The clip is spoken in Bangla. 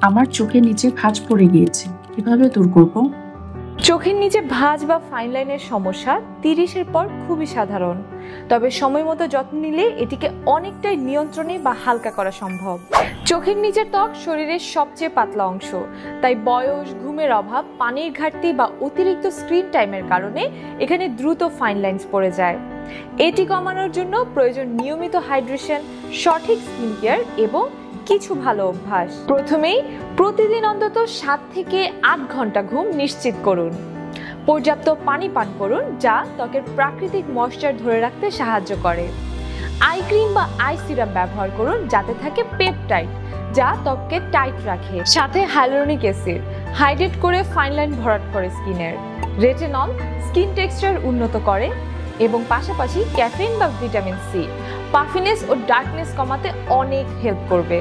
আমার চোখের নিচে ভাঁজ পড়ে গিয়েছে, কিভাবে দূর করব? চোখের নিচে ভাঁজ বা ফাইন লাইনের সমস্যা 30-এর পর খুবই সাধারণ, তবে সময় মতো যত্ন নিলে এটিকে অনেকটাই নিয়ন্ত্রণে বা হালকা করা সম্ভব। চোখের নিচের ত্বক শরীরের সবচেয়ে পাতলা অংশ, তাই বয়স, ঘুমের অভাব, পানির ঘাটতি বা অতিরিক্ত স্ক্রিন টাইমের কারণে এখানে দ্রুত ফাইন লাইন্স পড়ে যায়। এটি কমানোর জন্য প্রয়োজন নিয়মিত হাইড্রেশন, সঠিক স্কিন কেয়ার এবং কিছু ভালো অভ্যাস। প্রথমেই প্রতিদিন অন্তত 7 থেকে 8 ঘন্টা ঘুম নিশ্চিত করুন। পর্যাপ্ত পানি পান করুন, যা ত্বকের প্রাকৃতিক ময়েশ্চার ধরে রাখতে সাহায্য করে। আই ক্রিম বা আই সিরাম ব্যবহার করুন, যাতে থাকে পেপটাইড, যা ত্বককে টাইট রাখে। সাথে হাইলুরোনিক অ্যাসিড হাইড্রেট করে ফাইন লাইন ভরাট করে স্কিনের। রেটিনল স্কিন টেক্সচার উন্নত করে এবং পাশাপাশি ক্যাফেইন বা ভিটামিন সি পাফিনেস ও ডার্কনেস কমাতে অনেক হেল্প করবে।